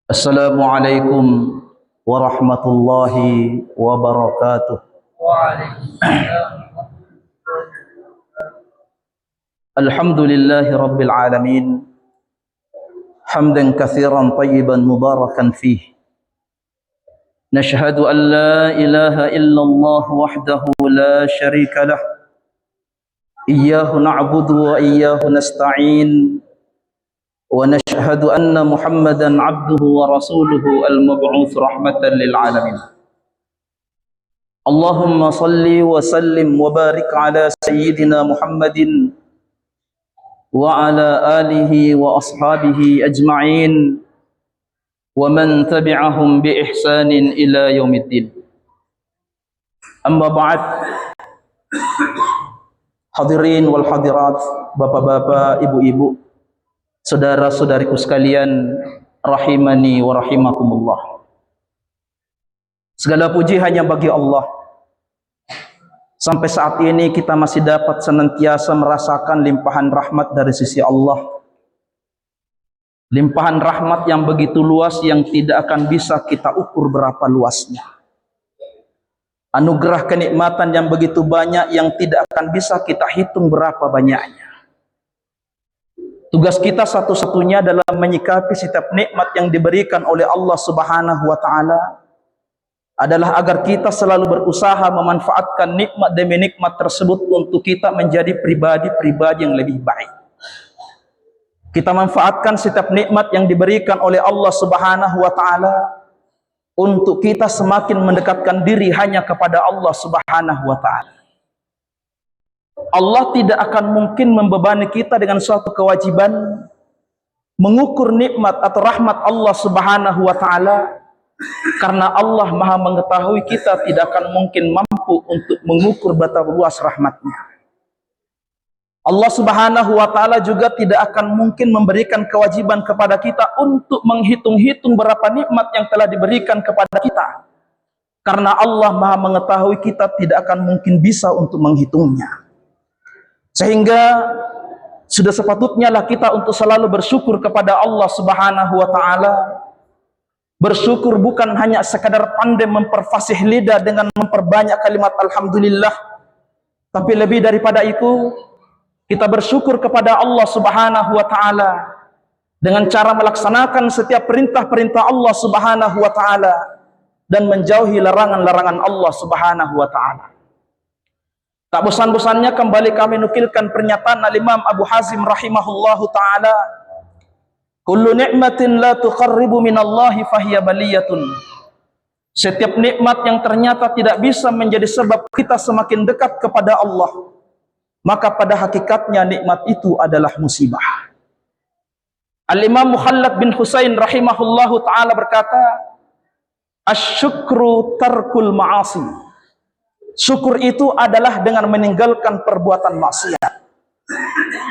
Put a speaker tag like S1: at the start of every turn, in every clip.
S1: Assalamualaikum warahmatullahi wabarakatuh. Alhamdulillahi rabbil alamin. Hamdan katsiran tayyiban mubarakan fih. Nashhadu an la ilaha illallah wahdahu la syarika lah. Iyyahu na'budu wa iyyahu nasta'in. ونشهد أن محمدا عبده ورسوله المبعوث رحمة للعالمين. اللهم صل وسلم وبارك على سيدنا محمد وعلى آله وأصحابه أجمعين ومن تبعهم بإحسان إلى يوم الدين. أما بعد. Hadirin wal hadirat, bapak-bapak, ibu-ibu, saudara-saudariku sekalian, rahimani wa rahimakumullah. Segala puji hanya bagi Allah. Sampai saat ini kita masih dapat senantiasa merasakan limpahan rahmat dari sisi Allah. Limpahan rahmat yang begitu luas yang tidak akan bisa kita ukur berapa luasnya. Anugerah kenikmatan yang begitu banyak yang tidak akan bisa kita hitung berapa banyaknya. Tugas kita satu-satunya adalah menyikapi setiap nikmat yang diberikan oleh Allah Subhanahu wa taala adalah agar kita selalu berusaha memanfaatkan nikmat demi nikmat tersebut untuk kita menjadi pribadi-pribadi yang lebih baik. Kita manfaatkan setiap nikmat yang diberikan oleh Allah Subhanahu wa taala untuk kita semakin mendekatkan diri hanya kepada Allah Subhanahu wa taala. Allah tidak akan mungkin membebani kita dengan suatu kewajiban mengukur nikmat atau rahmat Allah Subhanahu wa taala, karena Allah Maha mengetahui kita tidak akan mungkin mampu untuk mengukur betapa luas rahmatnya. Allah Subhanahu wa taala juga tidak akan mungkin memberikan kewajiban kepada kita untuk menghitung-hitung berapa nikmat yang telah diberikan kepada kita, karena Allah Maha mengetahui kita tidak akan mungkin bisa untuk menghitungnya. Sehingga sudah sepatutnya lah kita untuk selalu bersyukur kepada Allah Subhanahu wa taala. Bersyukur bukan hanya sekadar pandai memperfasih lidah dengan memperbanyak kalimat alhamdulillah, tapi lebih daripada itu kita bersyukur kepada Allah Subhanahu wa taala dengan cara melaksanakan setiap perintah-perintah Allah Subhanahu wa taala dan menjauhi larangan-larangan Allah Subhanahu wa taala. Tak bosan-bosannya kembali kami nukilkan pernyataan Al-Imam Abu Hazim rahimahullahu ta'ala, kullu ni'matin la tuqarribu minallahi fahiya baliyatun. Setiap nikmat yang ternyata tidak bisa menjadi sebab kita semakin dekat kepada Allah, maka pada hakikatnya nikmat itu adalah musibah. Al-Imam Mukhallad bin Husain rahimahullahu ta'ala berkata, asyukru tarkul ma'asi. Syukur itu adalah dengan meninggalkan perbuatan maksiat.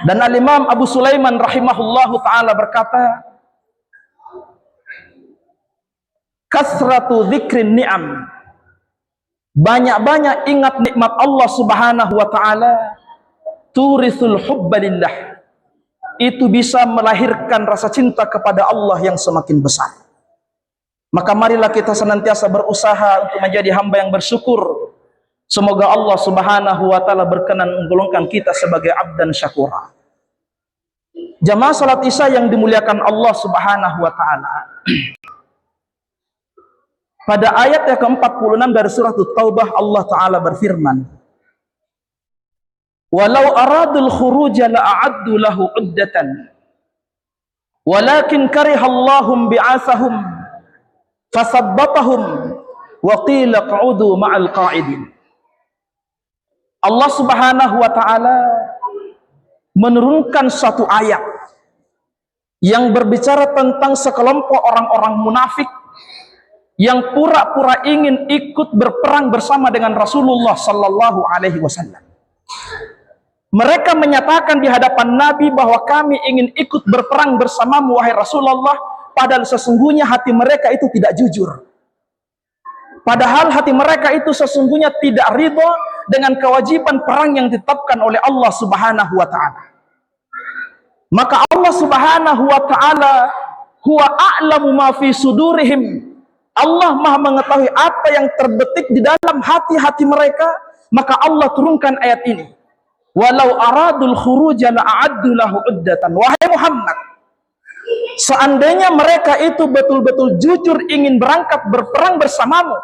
S1: Dan Al-Imam Abu Sulaiman rahimahullahu ta'ala berkata, kasratu dzikrin ni'am. Banyak-banyak ingat nikmat Allah Subhanahu wa ta'ala, turisul hubba lillah. Itu bisa melahirkan rasa cinta kepada Allah yang semakin besar. Maka marilah kita senantiasa berusaha untuk menjadi hamba yang bersyukur. Semoga Allah Subhanahu wa taala berkenan menggolongkan kita sebagai abdan syakura. Jamaah salat Isya yang dimuliakan Allah Subhanahu wa taala. Pada ayat yang ke-46 dari surah At-Taubah, Allah taala berfirman, walau aradul khuruja la'addu lahu uddatan walakin karihallahum bi'athahum fasabbatahum wa qila qa'udu ma'al qa'idin. Allah Subhanahu wa taala menurunkan suatu ayat yang berbicara tentang sekelompok orang-orang munafik yang pura-pura ingin ikut berperang bersama dengan Rasulullah sallallahu alaihi wasallam. Mereka menyatakan di hadapan Nabi bahwa kami ingin ikut berperang bersamamu wahai Rasulullah, padahal sesungguhnya hati mereka itu tidak jujur. Padahal hati mereka itu sesungguhnya tidak ridha dengan kewajiban perang yang ditetapkan oleh Allah Subhanahu wa taala. Maka Allah Subhanahu wa taala huwa a'lamu ma fi sudurihim. Allah Maha mengetahui apa yang terbetik di dalam hati-hati mereka, maka Allah turunkan ayat ini. Walau aradul khuruja la'addu lahu uddatan. Wahai Muhammad, seandainya mereka itu betul-betul jujur ingin berangkat berperang bersamamu,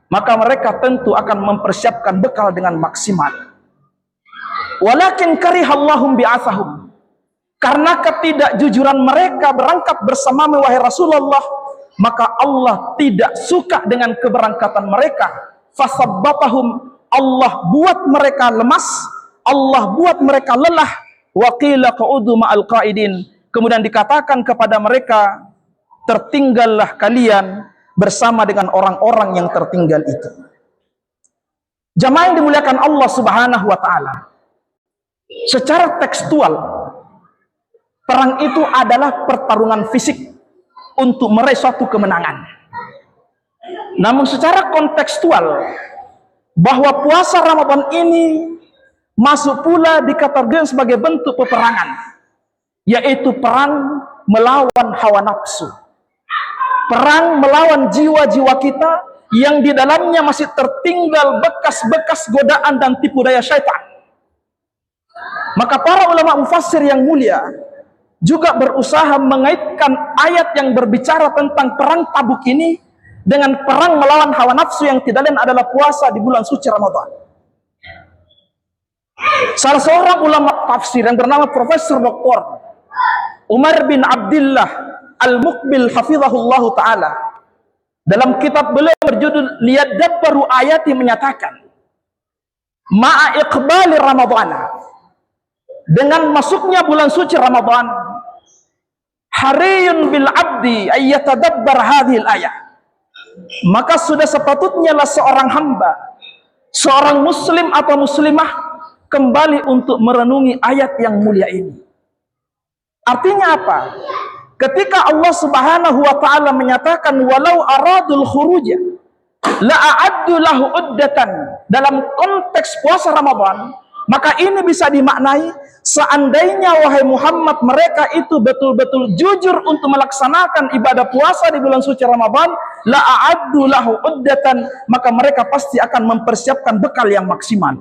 S1: maka mereka tentu akan mempersiapkan bekal dengan maksimal. Walakin karihallahum bi'athahum. Karena ketidakjujuran mereka berangkat bersamamu wahai Rasulullah, maka Allah tidak suka dengan keberangkatan mereka. Fasabbatahum, Allah buat mereka lemas, Allah buat mereka lelah. Wa qila qu'udu ma'al qa'idin. Kemudian dikatakan kepada mereka, tertinggallah kalian bersama dengan orang-orang yang tertinggal itu. Jamaah yang dimuliakan Allah Subhanahu wa taala. Secara tekstual, perang itu adalah pertarungan fisik untuk meraih suatu kemenangan. Namun secara kontekstual, bahwa puasa Ramadan ini masuk pula dikategorikan sebagai bentuk peperangan, yaitu perang melawan hawa nafsu, perang melawan jiwa-jiwa kita yang di dalamnya masih tertinggal bekas-bekas godaan dan tipu daya syaitan. Maka para ulama mufassir yang mulia juga berusaha mengaitkan ayat yang berbicara tentang perang Tabuk ini dengan perang melawan hawa nafsu yang tidak lain adalah puasa di bulan suci Ramadan. Salah seorang ulama tafsir yang bernama Profesor Dr. Umar bin Abdullah Al-Muqbil hafizahullah ta'ala, dalam kitab beliau berjudul Liyadabbaru Ayati menyatakan, ma'a iqbali Ramadan, dengan masuknya bulan suci Ramadan, hariyun bil abdi ayyatadabbar hadhil ayat, maka sudah sepatutnya lah seorang hamba, seorang muslim atau muslimah kembali untuk merenungi ayat yang mulia ini. Artinya apa? Ketika Allah Subhanahu wa taala menyatakan walau aradul khuruja la'addu lahu uddatan dalam konteks puasa Ramadan, maka ini bisa dimaknai seandainya wahai Muhammad mereka itu betul-betul jujur untuk melaksanakan ibadah puasa di bulan suci Ramadan, la'addu lahu uddatan, maka mereka pasti akan mempersiapkan bekal yang maksimal.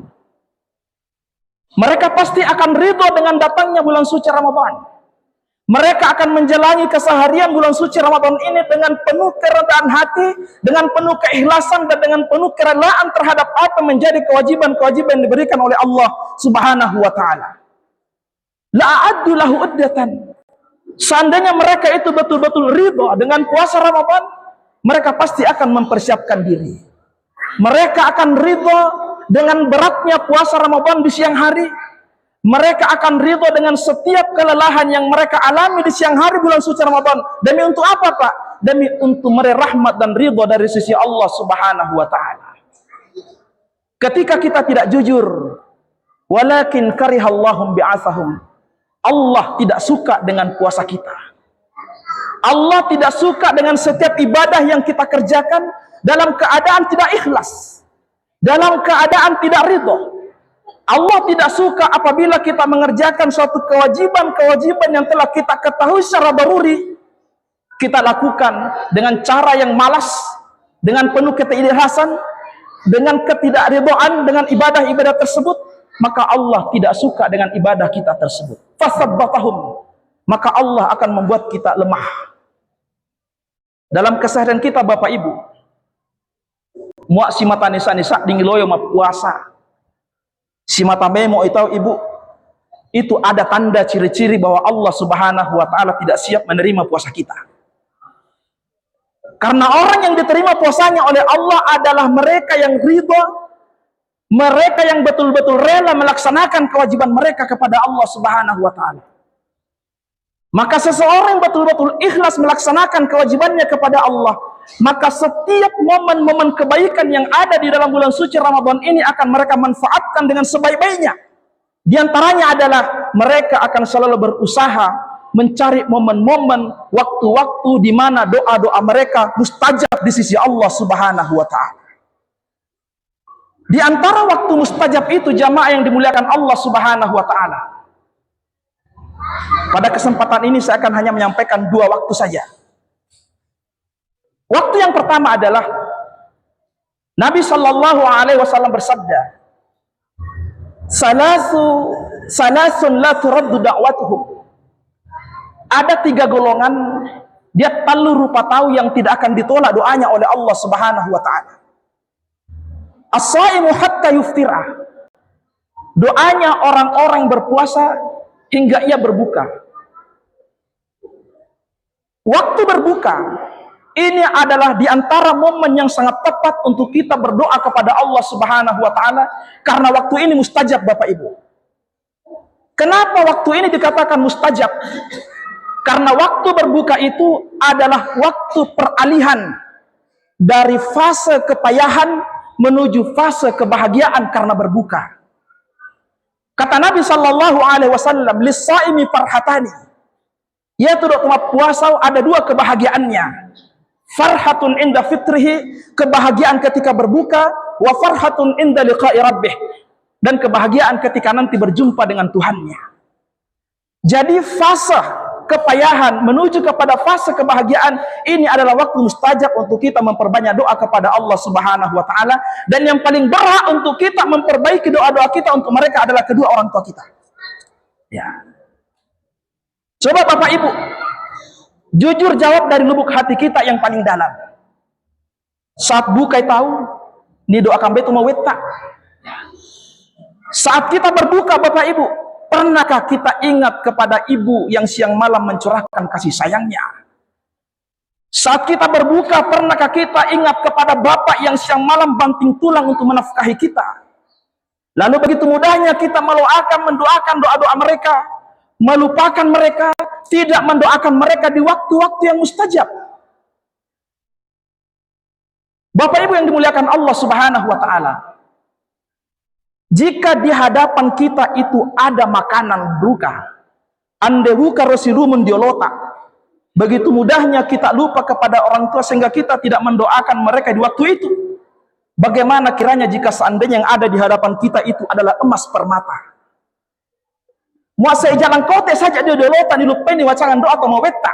S1: Mereka pasti akan ridho dengan datangnya bulan suci Ramadan. Mereka akan menjalani keseharian bulan suci Ramadan ini dengan penuh keredaan hati, dengan penuh keikhlasan dan dengan penuh kerelaan terhadap apa menjadi kewajiban-kewajiban yang diberikan oleh Allah Subhanahu wa taala. La'addu lahu uddatan. Seandainya mereka itu betul-betul ridha dengan puasa Ramadan, mereka pasti akan mempersiapkan diri. Mereka akan ridha dengan beratnya puasa Ramadan di siang hari. Mereka akan ridho dengan setiap kelelahan yang mereka alami di siang hari bulan suci Ramadan. Demi untuk apa, Pak? Demi untuk meraih rahmat dan ridho dari sisi Allah Subhanahu wa taala. Ketika kita tidak jujur, walakin karihallahum bi'athahum, Allah tidak suka dengan puasa kita. Allah tidak suka dengan setiap ibadah yang kita kerjakan dalam keadaan tidak ikhlas, dalam keadaan tidak ridho. Allah tidak suka apabila kita mengerjakan suatu kewajiban-kewajiban yang telah kita ketahui secara daruri, kita lakukan dengan cara yang malas, dengan penuh ketidakikhlasan, dengan ketidakridhaan dengan ibadah-ibadah tersebut, maka Allah tidak suka dengan ibadah kita tersebut. Fasabbatahum, maka Allah akan membuat kita lemah. Dalam keseharian kita Bapak Ibu, muak si mata nisa-nisa dingiloyo ma puasa. Si mata memo itu ibu, itu ada tanda ciri-ciri bahwa Allah Subhanahu wa taala tidak siap menerima puasa kita. Karena orang yang diterima puasanya oleh Allah adalah mereka yang ridha, mereka yang betul-betul rela melaksanakan kewajiban mereka kepada Allah Subhanahu wa taala. Maka seseorang yang betul-betul ikhlas melaksanakan kewajibannya kepada Allah, maka setiap momen-momen kebaikan yang ada di dalam bulan suci Ramadan ini akan mereka manfaatkan dengan sebaik-baiknya. Di antaranya adalah mereka akan selalu berusaha mencari momen-momen, waktu-waktu di mana doa-doa mereka mustajab di sisi Allah Subhanahu wa taala. Di antara waktu mustajab itu jamaah yang dimuliakan Allah Subhanahu wa taala, Pada kesempatan ini saya akan hanya menyampaikan dua waktu saja. Waktu yang pertama adalah Nabi Shallallahu Alaihi Wasallam bersabda, salasun la turaddu da'watuhum. Ada tiga golongan, dia talu rupa tahu yang tidak akan ditolak doanya oleh Allah Subhanahu wa taala. As-shaimu hatta yuftira. Doanya orang-orang berpuasa hingga ia berbuka. Waktu berbuka ini adalah diantara momen yang sangat tepat untuk kita berdoa kepada Allah Subhanahu wa taala, karena waktu ini mustajab Bapak Ibu. Kenapa waktu ini dikatakan mustajab? Karena waktu berbuka itu adalah waktu peralihan dari fase kepayahan menuju fase kebahagiaan karena berbuka. Kata Nabi Shallallahu Alaihi Wasallam, lis-shaimi farhatani. Yaitu doa puasa ada dua kebahagiaannya. Farhatun inda fitrihi, kebahagiaan ketika berbuka, wa farhatun inda liqa'i rabbih, dan kebahagiaan ketika nanti berjumpa dengan Tuhannya. Jadi fase kepayahan menuju kepada fase kebahagiaan ini adalah waktu mustajab untuk kita memperbanyak doa kepada Allah Subhanahu wa taala, dan yang paling berhak untuk kita memperbaiki doa-doa kita untuk mereka adalah kedua orang tua kita. Ya. Coba Bapak Ibu jujur jawab dari lubuk hati kita yang paling dalam. Saat bukai tahu, ini doakan betul mau wetak. Saat kita berbuka Bapak Ibu, pernahkah kita ingat kepada ibu yang siang malam mencurahkan kasih sayangnya? Saat kita berbuka, pernahkah kita ingat kepada bapak yang siang malam banting tulang untuk menafkahi kita? Lalu begitu mudahnya kita mendoakan doa-doa mereka, melupakan mereka, tidak mendoakan mereka di waktu-waktu yang mustajab. Bapak Ibu yang dimuliakan Allah Subhanahu wa taala, jika di hadapan kita itu ada makanan buka, ande buka rosilumun diolota, begitu mudahnya kita lupa kepada orang tua sehingga kita tidak mendoakan mereka di waktu itu. Bagaimana kiranya jika seandainya yang ada di hadapan kita itu adalah emas permata? Muasai jalan kote saja dia diolota, dilupeni wacangan doa atau mawetta.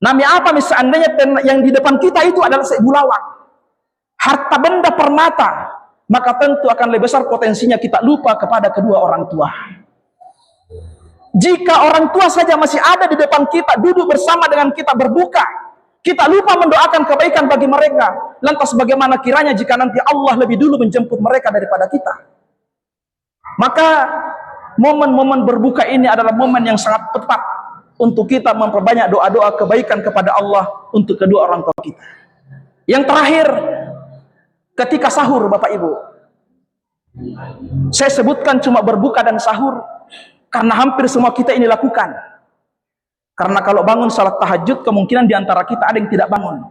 S1: Nami apa misalnya yang di depan kita itu adalah seibulawak, harta benda permata, maka tentu akan lebih besar potensinya kita lupa kepada kedua orang tua. Jika orang tua saja masih ada di depan kita, duduk bersama dengan kita berbuka, kita lupa mendoakan kebaikan bagi mereka, lantas bagaimana kiranya jika nanti Allah lebih dulu menjemput mereka daripada kita? Maka momen-momen berbuka ini adalah momen yang sangat tepat untuk kita memperbanyak doa-doa kebaikan kepada Allah untuk kedua orang tua kita. Yang terakhir, ketika sahur Bapak Ibu, saya sebutkan cuma berbuka dan sahur karena hampir semua kita ini lakukan. Karena kalau bangun salat tahajud, kemungkinan diantara kita ada yang tidak bangun.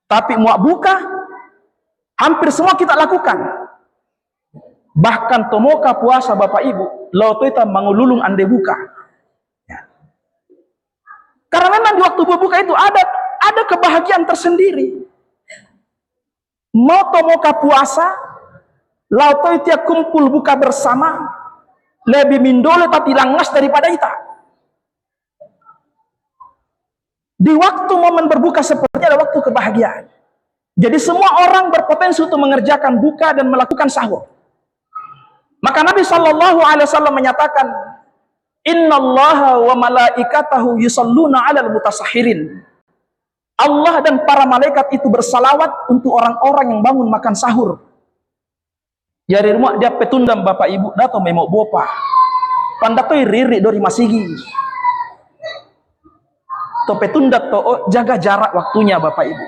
S1: Tapi muak buka, hampir semua kita lakukan. Bahkan tomoka puasa Bapak Ibu, lauto kita mengululung ande buka. Ya. Karena memang di waktu berbuka itu ada kebahagiaan tersendiri. Mau tomoka puasa, lauto itu kumpul buka bersama, lebih mindole tapi langas daripada kita. Di waktu momen berbuka seperti ada waktu kebahagiaan. Jadi semua orang berpotensi untuk mengerjakan buka dan melakukan sahur. Maka Nabi Shallallahu Alaihi Wasallam menyatakan, Innallaha wa malaikatahu yusalluna 'alal mutasahirin. Allah dan para malaikat itu bersalawat untuk orang-orang yang bangun makan sahur. Ya di rumah dia petundam Bapak Ibu, datang memok bopa. Pandatoi riri dori masigi. To petundat to jaga jarak waktunya Bapak Ibu.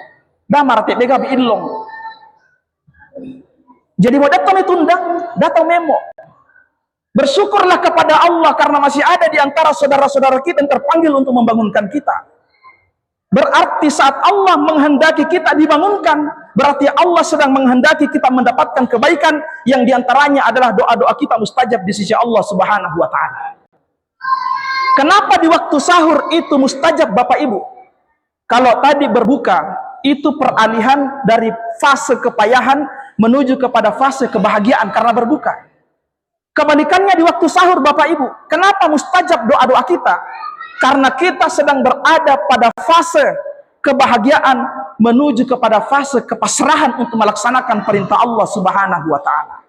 S1: Dah marate bega bi illong. Jadi mau datang ditundang, datang memo. Bersyukurlah kepada Allah karena masih ada di antara saudara-saudara kita yang terpanggil untuk membangunkan kita. Berarti saat Allah menghendaki kita dibangunkan, berarti Allah sedang menghendaki kita mendapatkan kebaikan yang diantaranya adalah doa-doa kita mustajab di sisi Allah Subhanahu wa taala. Kenapa di waktu sahur itu mustajab Bapak Ibu? Kalau tadi berbuka itu peralihan dari fase kepayahan menuju kepada fase kebahagiaan karena berbuka. Kebalikannya di waktu sahur Bapak Ibu, kenapa mustajab doa-doa kita? Karena kita sedang berada pada fase kebahagiaan menuju kepada fase kepasrahan untuk melaksanakan perintah Allah Subhanahu wa taala.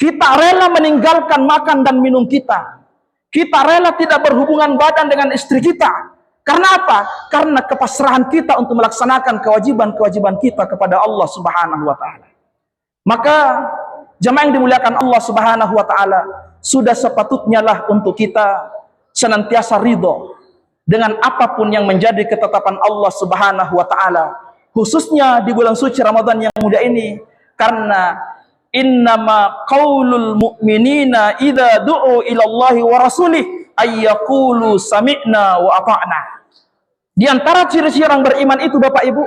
S1: Kita rela meninggalkan makan dan minum kita. Kita rela tidak berhubungan badan dengan istri kita. Karena apa? Karena kepasrahan kita untuk melaksanakan kewajiban-kewajiban kita kepada Allah Subhanahu wa taala. Maka jemaah yang dimuliakan Allah Subhanahu wa taala, sudah sepatutnya lah untuk kita senantiasa ridho dengan apapun yang menjadi ketetapan Allah Subhanahu wa taala, khususnya di bulan suci Ramadan yang mulia ini. Karena innama qaulul mu'minina idza du'u ila Allahi wa rasulih ayyaqulu sami'na wa ata'na. Di antara ciri-ciri orang beriman itu Bapak Ibu,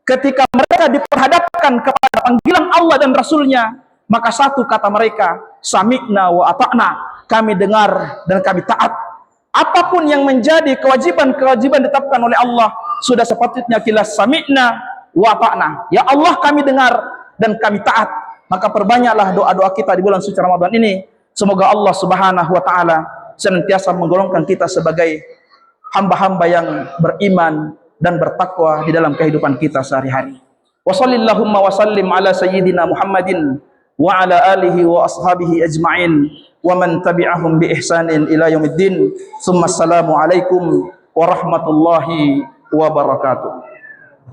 S1: ketika mereka diperhadapkan kepada panggilan Allah dan Rasulnya, maka satu kata mereka, sami'na wa ata'na, kami dengar dan kami taat. Apapun yang menjadi kewajiban-kewajiban ditetapkan oleh Allah, sudah sepatutnya kita sami'na wa ata'na. Ya Allah, kami dengar dan kami taat. Maka perbanyaklah doa-doa kita di bulan suci Ramadan ini. Semoga Allah Subhanahu wa taala senantiasa menggolongkan kita sebagai hamba-hamba yang beriman dan bertakwa di dalam kehidupan kita sehari-hari. Wa shallallahumma wa sallim ala sayyidina Muhammadin wa ala alihi wa ashabihi ajma'in wa man tabi'ahum bi ihsanin ila yaumiddin. Tsumma assalamu alaikum warahmatullahi wabarakatuh.